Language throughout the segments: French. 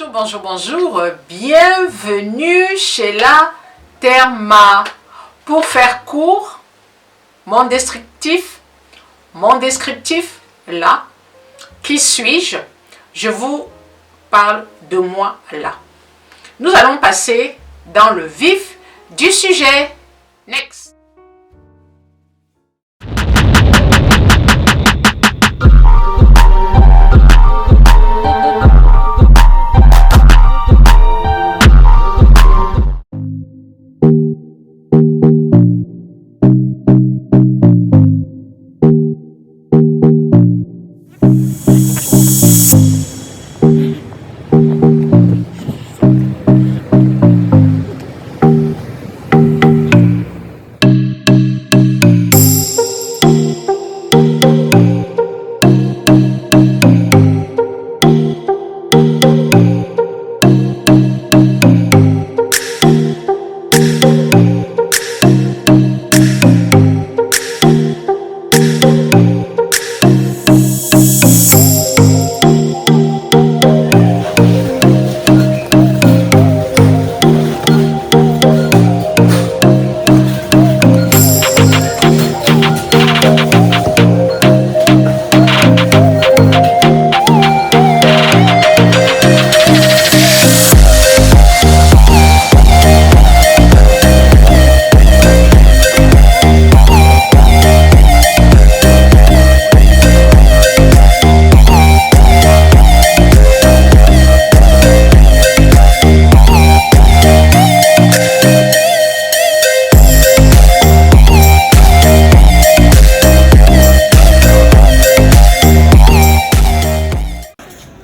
Bonjour, bonjour, bonjour. Bienvenue chez la Therma. Pour faire court, mon descriptif là. Qui suis-je? Je vous parle de moi là. Nous allons passer dans le vif du sujet. Next.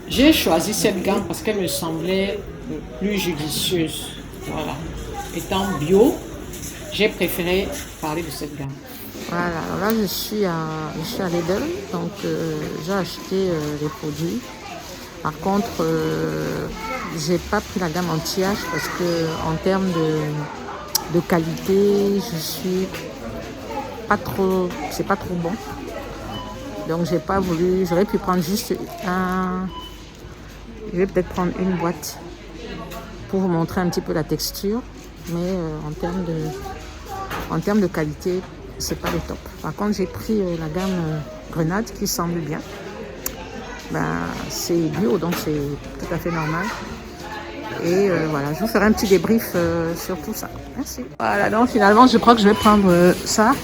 J'ai choisi cette gamme parce qu'elle me semblait plus judicieuse. Voilà. Étant bio, j'ai préféré parler de cette gamme. Voilà, alors là je suis à Lidl, donc j'ai acheté les produits. Par contre, j'ai pas pris la gamme anti-âge parce que en termes de qualité, je suis pas trop, c'est pas trop bon. Donc j'ai pas voulu, j'aurais pu prendre juste un. Je vais peut-être prendre une boîte pour vous montrer un petit peu la texture, mais en termes de qualité, c'est pas le top. Par contre, j'ai pris la gamme Grenade qui semble bien. C'est bio, donc c'est tout à fait normal. Et voilà, je vous ferai un petit débrief sur tout ça. Merci. Voilà, donc finalement, je crois que je vais prendre ça.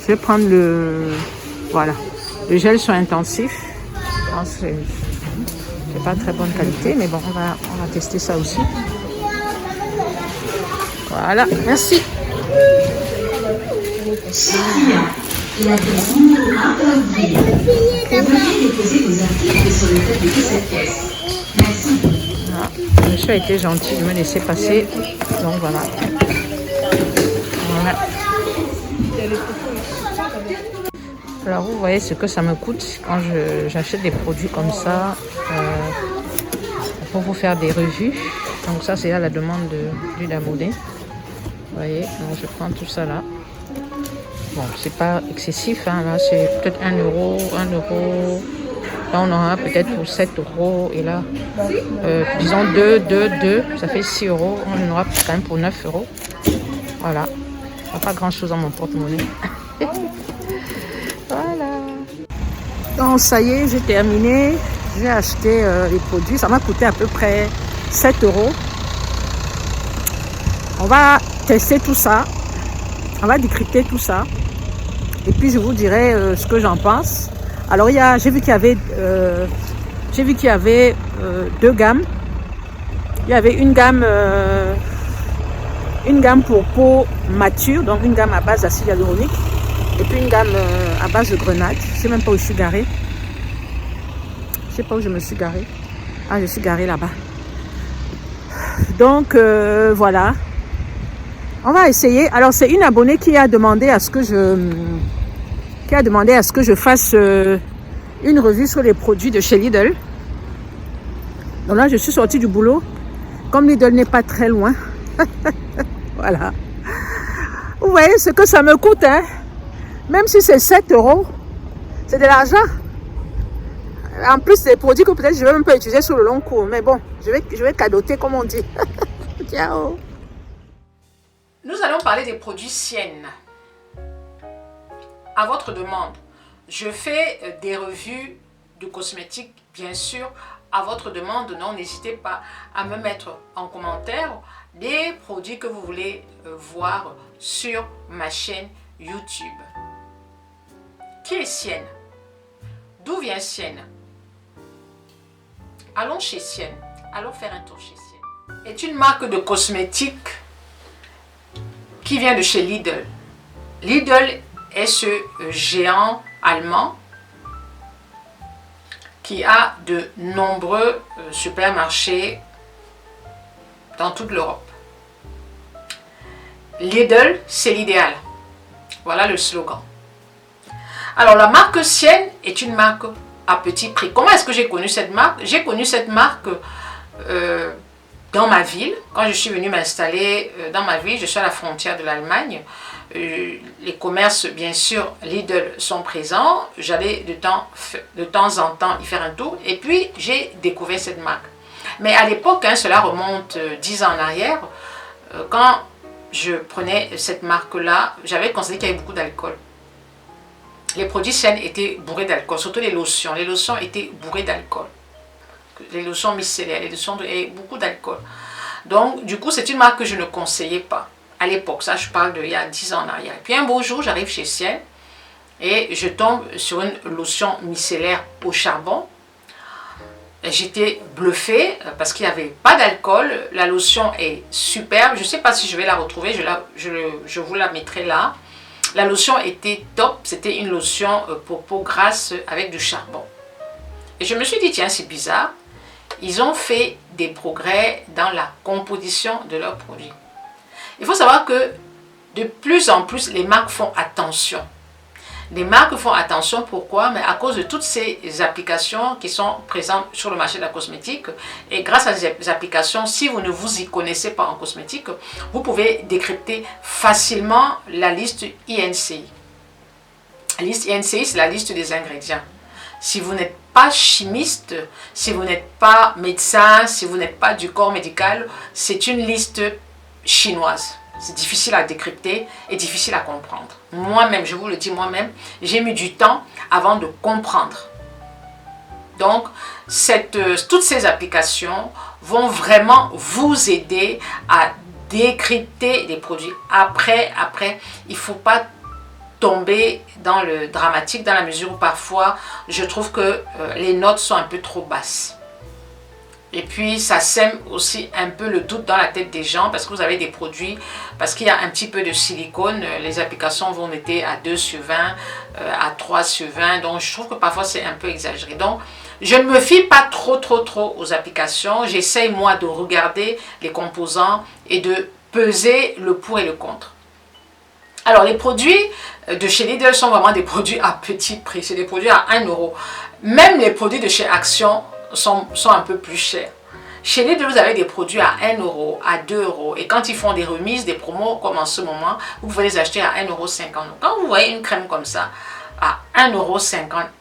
Je vais prendre le gel soin intensif. C'est pas très bonne qualité, mais bon, on va tester ça aussi. Voilà, merci. La cuisine interdite. Veuillez déposer vos articles sur le tapis de cette pièce. Merci. Le monsieur a été gentil de me laisser passer. Donc voilà. Voilà. Alors vous voyez ce que ça me coûte quand j'achète des produits comme ça pour vous faire des revues. Donc ça c'est à la demande d'une abonnée. Vous voyez, donc je prends tout ça là. Bon, c'est pas excessif, hein, là c'est peut-être 1 euro. Là on aura peut-être pour 7 euros. Et là, disons 2, ça fait 6 euros. On en aura quand même pour 9 euros. Voilà. Il n'y a pas grand chose dans mon porte-monnaie. Voilà. Donc ça y est, j'ai terminé. J'ai acheté les produits. Ça m'a coûté à peu près 7 euros. On va tester tout ça. On va décrypter tout ça. Et puis je vous dirai ce que j'en pense. Alors j'ai vu qu'il y avait deux gammes. Il y avait une gamme pour peau mature, donc une gamme à base d'acide hyaluronique. Et puis une gamme à base de grenade. Je ne sais même pas où je suis garée. Je ne sais pas où je me suis garée. Ah, je suis garée là-bas. Donc, voilà. On va essayer. Alors, c'est une abonnée qui a demandé à ce que je fasse une revue sur les produits de chez Lidl. Donc là, je suis sortie du boulot. Comme Lidl n'est pas très loin. Voilà. Vous voyez ce que ça me coûte, hein? Même si c'est 7 euros, c'est de l'argent. En plus, c'est des produits que peut-être je ne vais même pas utiliser sur le long cours. Mais bon, je vais cadoter comme on dit. Ciao. Nous allons parler des produits Sienne. À votre demande, je fais des revues de cosmétiques, bien sûr, à votre demande. Non, n'hésitez pas à me mettre en commentaire des produits que vous voulez voir sur ma chaîne YouTube. Qui est Sienne? D'où vient Sienne? Allons chez Sienne. Allons faire un tour chez Sienne. C'est une marque de cosmétiques qui vient de chez Lidl. Lidl est ce géant allemand qui a de nombreux supermarchés dans toute l'Europe. Lidl, c'est l'idéal. Voilà le slogan. Alors, la marque Sienne est une marque à petit prix. Comment est-ce que j'ai connu cette marque? J'ai connu cette marque dans ma ville. Quand je suis venue m'installer dans ma ville, je suis à la frontière de l'Allemagne. Les commerces, bien sûr, Lidl sont présents. J'allais de temps en temps y faire un tour. Et puis, j'ai découvert cette marque. Mais à l'époque, cela remonte 10 ans en arrière, quand je prenais cette marque-là, j'avais constaté qu'il y avait beaucoup d'alcool. Les produits Sienne étaient bourrés d'alcool, surtout les lotions. Les lotions étaient bourrées d'alcool. Les lotions micellaires, les lotions et beaucoup d'alcool. Donc, du coup, c'est une marque que je ne conseillais pas à l'époque. Ça, je parle d'il y a 10 ans en arrière. Et puis, un beau jour, j'arrive chez Sienne et je tombe sur une lotion micellaire au charbon. J'étais bluffée parce qu'il n'y avait pas d'alcool. La lotion est superbe. Je ne sais pas si je vais la retrouver. Je vous la mettrai là. La lotion était top. C'était une lotion pour peau grasse avec du charbon. Et je me suis dit, tiens, c'est bizarre. Ils ont fait des progrès dans la composition de leurs produits. Il faut savoir que de plus en plus, les marques font attention. Les marques font attention, pourquoi? Mais à cause de toutes ces applications qui sont présentes sur le marché de la cosmétique. Et grâce à ces applications, si vous ne vous y connaissez pas en cosmétique, vous pouvez décrypter facilement la liste INCI. La liste INCI, c'est la liste des ingrédients. Si vous n'êtes pas chimiste, si vous n'êtes pas médecin, si vous n'êtes pas du corps médical, c'est une liste chinoise. C'est difficile à décrypter et difficile à comprendre. Moi-même, je vous le dis moi-même, j'ai mis du temps avant de comprendre. Donc, toutes ces applications vont vraiment vous aider à décrypter les produits. Après, il ne faut pas tomber dans le dramatique dans la mesure où parfois, je trouve que les notes sont un peu trop basses. Et puis, ça sème aussi un peu le doute dans la tête des gens parce que vous avez des produits, parce qu'il y a un petit peu de silicone, les applications vont être à 2 sur 20, à 3 sur 20. Donc, je trouve que parfois, c'est un peu exagéré. Donc, je ne me fie pas trop aux applications. J'essaye, moi, de regarder les composants et de peser le pour et le contre. Alors, les produits de chez Lidl sont vraiment des produits à petit prix. C'est des produits à 1 euro. Même les produits de chez Action sont un peu plus chers. Chez Lidl, vous avez des produits à 1 euro, à 2 euros. Et quand ils font des remises, des promos comme en ce moment, vous pouvez les acheter à 1,50 euro. Quand vous voyez une crème comme ça, à 1,50 euro,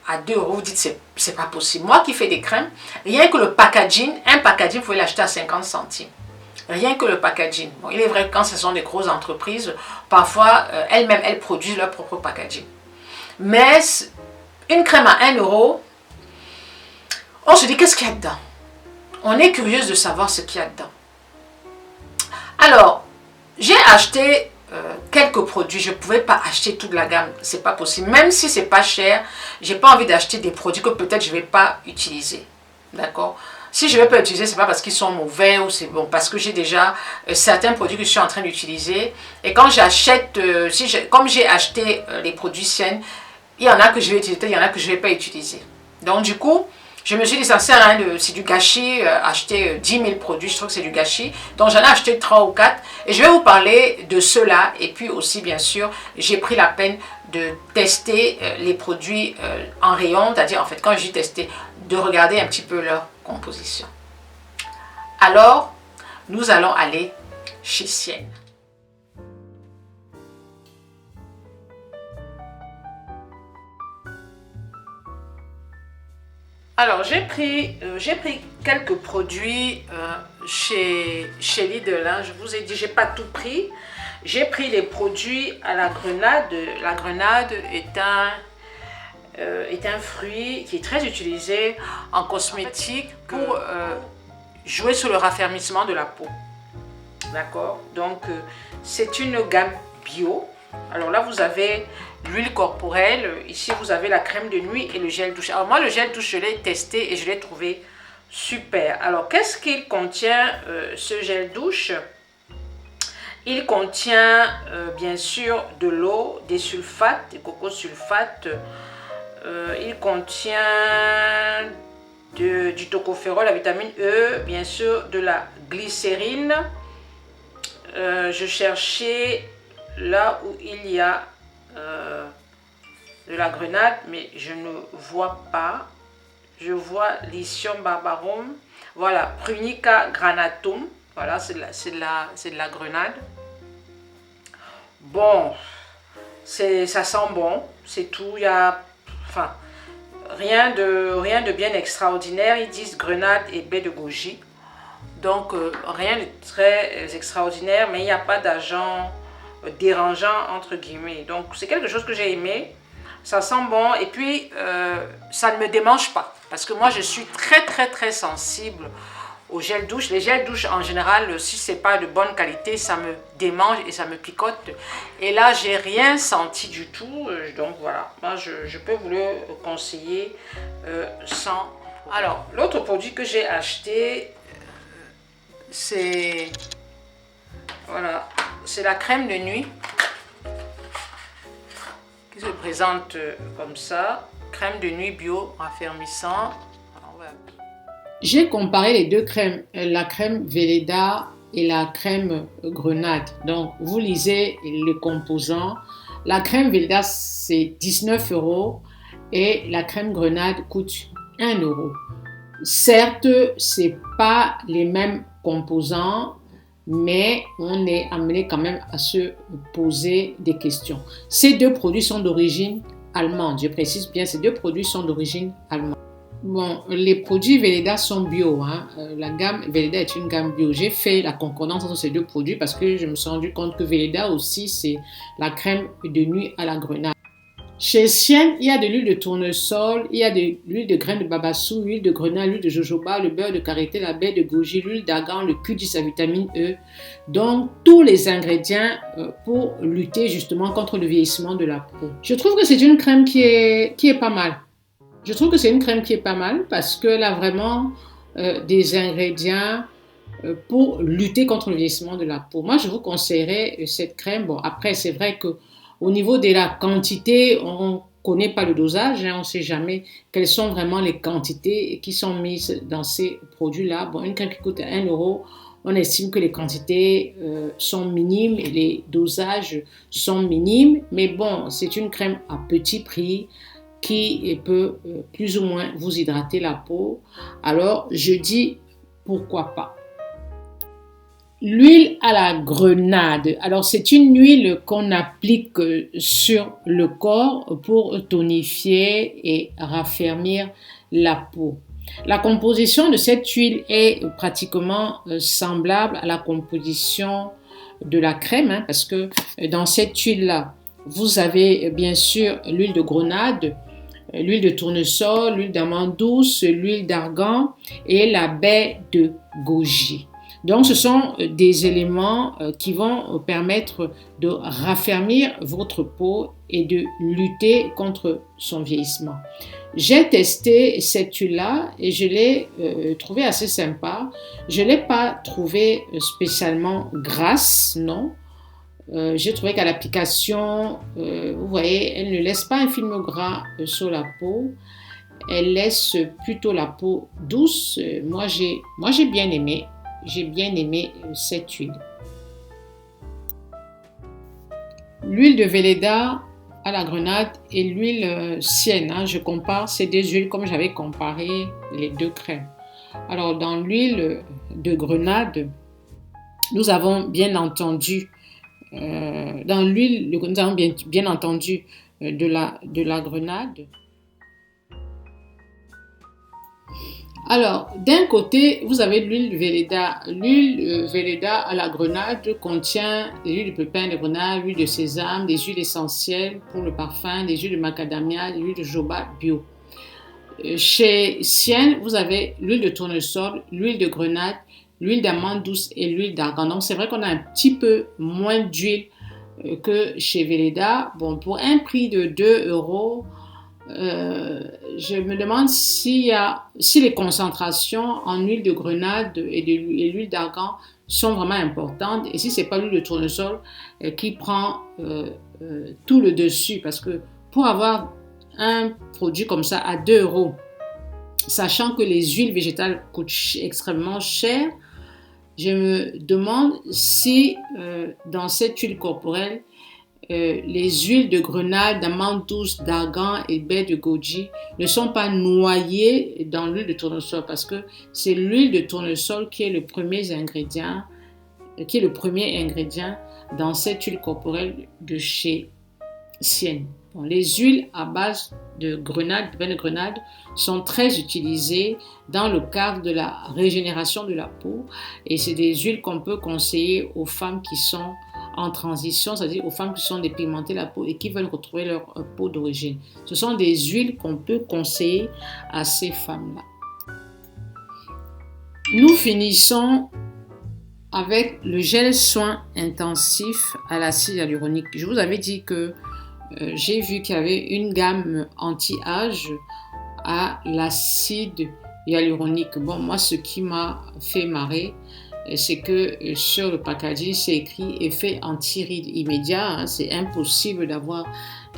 à 2 euros, vous dites c'est pas possible. Moi qui fais des crèmes, rien que le packaging, un packaging, vous pouvez l'acheter à 50 centimes. Rien que le packaging. Bon, il est vrai que quand ce sont des grosses entreprises, parfois elles-mêmes, elles produisent leur propre packaging. Mais une crème à 1 euro, on se dit qu'est-ce qu'il y a dedans? On est curieuse de savoir ce qu'il y a dedans. Alors, j'ai acheté quelques produits. Je ne pouvais pas acheter toute la gamme. C'est pas possible. Même si c'est pas cher, j'ai pas envie d'acheter des produits que peut-être je vais pas utiliser. D'accord? Si je ne vais pas utiliser, ce n'est pas parce qu'ils sont mauvais ou c'est bon, parce que j'ai déjà certains produits que je suis en train d'utiliser. Et quand j'achète, comme j'ai acheté les produits Sienne, il y en a que je vais utiliser, il y en a que je ne vais pas utiliser. Donc du coup, je me suis dit, ça sert à rien, c'est du gâchis, acheter 10 000 produits, je trouve que c'est du gâchis. Donc j'en ai acheté 3 ou 4 et je vais vous parler de ceux-là. Et puis aussi, bien sûr, j'ai pris la peine de tester les produits en rayon, c'est-à-dire en fait, quand j'ai testé, de regarder un petit peu leur composition. Alors, nous allons aller chez Sienne. Alors, j'ai pris quelques produits chez Lidl. Hein. Je vous ai dit, j'ai pas tout pris. J'ai pris les produits à la grenade. La grenade est un fruit qui est très utilisé en cosmétique pour jouer sur le raffermissement de la peau. D'accord? Donc, c'est une gamme bio. Alors là, vous avez l'huile corporelle. Ici, vous avez la crème de nuit et le gel douche. Alors moi, le gel douche, je l'ai testé et je l'ai trouvé super. Alors, qu'est-ce qu'il contient, ce gel douche? Il contient bien sûr de l'eau, des sulfates, des cocosulfates. Il contient du tocopherol, la vitamine E, bien sûr de la glycérine. Je cherchais là où il y a de la grenade, mais je ne vois pas. Je vois Lithium barbarum. Voilà, Prunica granatum. Voilà, c'est de la grenade. Bon, ça sent bon, c'est tout. Il y a, enfin, rien de bien extraordinaire. Ils disent grenade et baie de goji. Donc, rien de très extraordinaire, mais il n'y a pas d'agent dérangeant, entre guillemets. Donc, c'est quelque chose que j'ai aimé. Ça sent bon et puis, ça ne me démange pas. Parce que moi, je suis très sensible au gel douche. Les gels douche, en général, si ce n'est pas de bonne qualité, ça me démange et ça me picote. Et là, j'ai rien senti du tout. Donc, voilà. Moi, je peux vous le conseiller sans... Alors, l'autre produit que j'ai acheté, c'est... Voilà. C'est la crème de nuit qui se présente comme ça. Crème de nuit bio raffermissant. J'ai comparé les deux crèmes, la crème Velleda et la crème grenade. Donc, vous lisez les composants. La crème Velleda, c'est 19 € et la crème grenade coûte 1 €. Certes, ce n'est pas les mêmes composants, mais on est amené quand même à se poser des questions. Ces deux produits sont d'origine allemande. Je précise bien, ces deux produits sont d'origine allemande. Bon, les produits Velleda sont bio. Hein. La gamme Velleda est une gamme bio. J'ai fait la concordance entre ces deux produits parce que je me suis rendu compte que Velleda aussi, c'est la crème de nuit à la grenade. Chez Sienne, il y a de l'huile de tournesol, il y a de l'huile de graines de babassou, l'huile de grenade, l'huile de jojoba, le beurre de karité, la baie de goji, l'huile d'argan, le Q10 à vitamine E. Donc, tous les ingrédients pour lutter justement contre le vieillissement de la peau. Je trouve que c'est une crème qui est pas mal. Je trouve que c'est une crème qui est pas mal parce qu'elle a vraiment des ingrédients pour lutter contre le vieillissement de la peau. Moi, je vous conseillerais cette crème. Bon, après, c'est vrai qu'au niveau de la quantité, on ne connaît pas le dosage. Hein, on ne sait jamais quelles sont vraiment les quantités qui sont mises dans ces produits-là. Bon, une crème qui coûte 1 €, on estime que les quantités sont minimes et les dosages sont minimes. Mais bon, c'est une crème à petit prix qui peut plus ou moins vous hydrater la peau. Alors, je dis pourquoi pas. L'huile à la grenade. Alors, c'est une huile qu'on applique sur le corps pour tonifier et raffermir la peau. La composition de cette huile est pratiquement semblable à la composition de la crème, hein, parce que dans cette huile-là, vous avez bien sûr l'huile de grenade, l'huile de tournesol, l'huile d'amande douce, l'huile d'argan et la baie de goji. Donc, ce sont des éléments qui vont permettre de raffermir votre peau et de lutter contre son vieillissement. J'ai testé cette huile-là et je l'ai trouvée assez sympa. Je ne l'ai pas trouvée spécialement grasse, non. J'ai trouvé qu'à l'application, vous voyez, elle ne laisse pas un film gras sur la peau. Elle laisse plutôt la peau douce. Moi, j'ai bien aimé. J'ai bien aimé cette huile. L'huile de Velleda à la grenade et l'huile Sienne, hein, je compare ces deux huiles comme j'avais comparé les deux crèmes. Alors, dans l'huile de grenade, nous avons bien entendu dans l'huile, nous avons bien entendu de la grenade. Alors, d'un côté, vous avez l'huile Velleda. L'huile Velleda à la grenade contient des huiles de pépins de grenade, l'huile de sésame, des huiles essentielles pour le parfum, des huiles de macadamia, des huiles de jojoba bio. Chez Sienne, vous avez l'huile de tournesol, l'huile de grenade, l'huile d'amande douce et l'huile d'argan. Donc, c'est vrai qu'on a un petit peu moins d'huile que chez Velleda. Bon, pour un prix de 2 €, je me demande si les concentrations en huile de grenade et l'huile d'argan sont vraiment importantes et si ce n'est pas l'huile de tournesol qui prend tout le dessus. Parce que pour avoir un produit comme ça à 2 €, sachant que les huiles végétales coûtent extrêmement cher, je me demande si dans cette huile corporelle, les huiles de grenade, d'amande douce, d'argan et baie de goji ne sont pas noyées dans l'huile de tournesol parce que c'est l'huile de tournesol qui est le premier ingrédient dans cette huile corporelle de chez Sienne. Bon, les huiles à base de grenade, de baie de grenade, sont très utilisées dans le cadre de la régénération de la peau et c'est des huiles qu'on peut conseiller aux femmes qui sont en transition, c'est-à-dire aux femmes qui sont dépigmentées la peau et qui veulent retrouver leur peau d'origine. Ce sont des huiles qu'on peut conseiller à ces femmes-là. Nous finissons avec le gel soin intensif à l'acide hyaluronique. Je vous avais dit que j'ai vu qu'il y avait une gamme anti-âge à l'acide hyaluronique. Bon, moi, ce qui m'a fait marrer, c'est que sur le packaging, c'est écrit effet anti-rides immédiat. Hein, c'est impossible d'avoir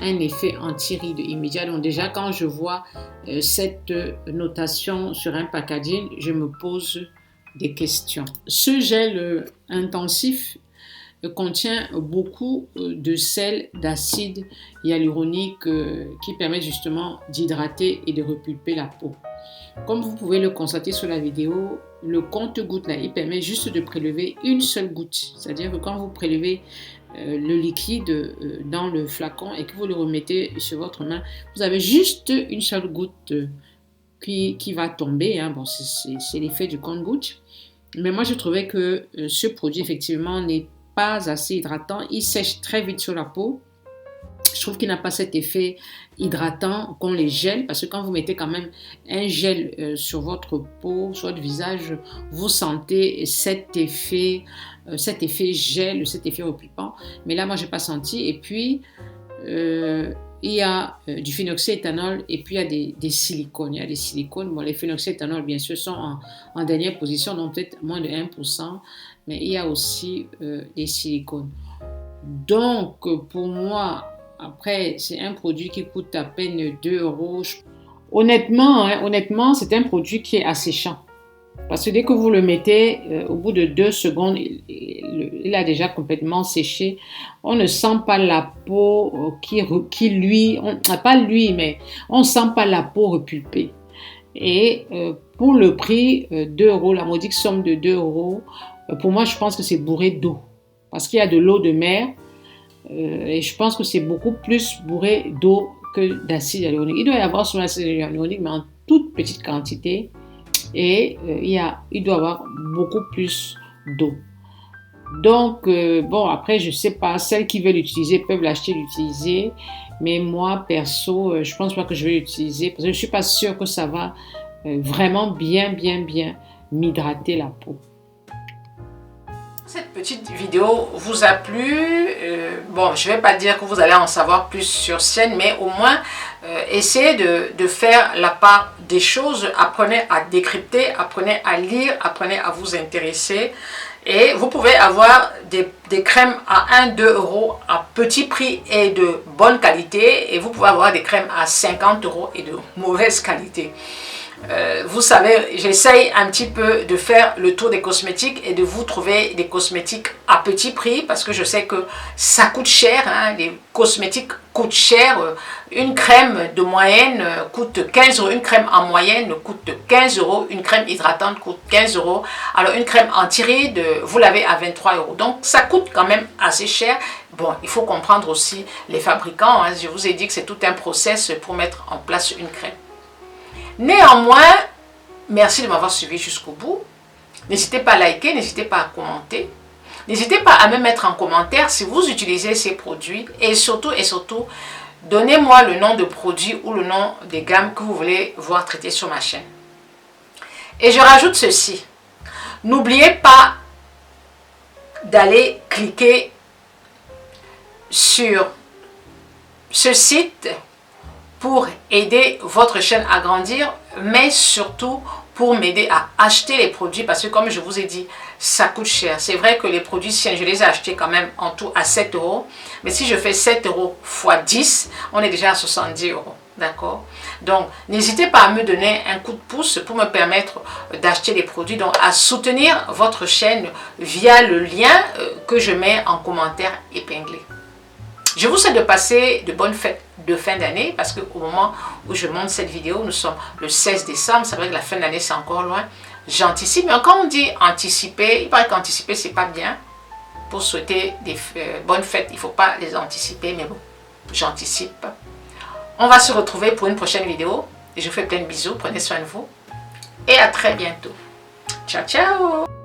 un effet anti-rides immédiat. Donc déjà, quand je vois cette notation sur un packaging, je me pose des questions. Ce gel intensif contient beaucoup de sel d'acide hyaluronique qui permet justement d'hydrater et de repulper la peau. Comme vous pouvez le constater sur la vidéo, le compte-gouttes là, il permet juste de prélever une seule goutte. C'est-à-dire que quand vous prélevez le liquide dans le flacon et que vous le remettez sur votre main, vous avez juste une seule goutte qui va tomber. Hein. Bon, c'est l'effet du compte-gouttes. Mais moi, je trouvais que ce produit, effectivement, n'est pas assez hydratant. Il sèche très vite sur la peau. Je trouve qu'il n'a pas cet effet hydratant qu'on les gèle parce que quand vous mettez quand même un gel sur votre peau, sur votre visage, vous sentez cet effet gel, cet effet repulpant. Mais là, moi, je n'ai pas senti. Et puis, il y a du phénoxyéthanol et puis il y a des silicones. Il y a des silicones. Bon, les phénoxyéthanol, bien sûr, sont en dernière position, donc peut-être moins de 1%. Mais il y a aussi des silicones. Donc, pour moi, après, c'est un produit qui coûte à peine 2 €. Honnêtement, c'est un produit qui est asséchant. Parce que dès que vous le mettez, au bout de 2 secondes, il a déjà complètement séché. On ne sent pas la peau qui lui, pas lui, mais on ne sent pas la peau repulpée. Et pour le prix 2 €, la modique somme de 2 €, pour moi, je pense que c'est bourré d'eau. Parce qu'il y a de l'eau de mer. Et je pense que c'est beaucoup plus bourré d'eau que d'acide hyaluronique. Il doit y avoir son acide hyaluronique, mais en toute petite quantité. Et il doit y avoir beaucoup plus d'eau. Donc, bon, après, je ne sais pas, celles qui veulent l'utiliser peuvent l'acheter, l'utiliser. Mais moi, perso, je ne pense pas que je vais l'utiliser parce que je ne suis pas sûre que ça va vraiment bien m'hydrater la peau. Cette petite vidéo vous a plu. Bon, je ne vais pas dire que vous allez en savoir plus sur Sienne, mais au moins essayez de faire la part des choses. Apprenez à décrypter, apprenez à lire, apprenez à vous intéresser. Et vous pouvez avoir des crèmes à 1-2 € à petit prix et de bonne qualité. Et vous pouvez avoir des crèmes à 50 € et de mauvaise qualité. Vous savez, j'essaye un petit peu de faire le tour des cosmétiques et de vous trouver des cosmétiques à petit prix parce que je sais que ça coûte cher, hein, les cosmétiques coûtent cher. Une crème de moyenne coûte 15 €, une crème en moyenne coûte 15 €, une crème hydratante coûte 15 €. Alors une crème anti-rides, vous l'avez à 23 €. Donc ça coûte quand même assez cher. Bon, il faut comprendre aussi les fabricants, hein. Je vous ai dit que c'est tout un process pour mettre en place une crème. Néanmoins, Merci de m'avoir suivi jusqu'au bout. N'hésitez pas à liker, n'hésitez pas à commenter. N'hésitez pas à me mettre en commentaire si vous utilisez ces produits. Et surtout, donnez-moi le nom de produit ou le nom des gammes que vous voulez voir traiter sur ma chaîne. Et je rajoute ceci. N'oubliez pas d'aller cliquer sur ce site pour aider votre chaîne à grandir, mais surtout pour m'aider à acheter les produits parce que comme je vous ai dit, ça coûte cher. C'est vrai que les produits Sien, je les ai achetés quand même en tout à 7 €. Mais si je fais 7 € x 10, on est déjà à 70 €. D'accord? Donc, n'hésitez pas à me donner un coup de pouce pour me permettre d'acheter des produits, donc à soutenir votre chaîne via le lien que je mets en commentaire épinglé. Je vous souhaite de passer de bonnes fêtes de fin d'année parce qu'au moment où je monte cette vidéo, nous sommes le 16 décembre. C'est vrai que la fin d'année, c'est encore loin. J'anticipe, mais quand on dit anticiper, il paraît qu'anticiper, c'est pas bien. Pour souhaiter des bonnes fêtes, il ne faut pas les anticiper, mais bon, j'anticipe. On va se retrouver pour une prochaine vidéo. Et je vous fais plein de bisous, prenez soin de vous. Et à très bientôt. Ciao, ciao!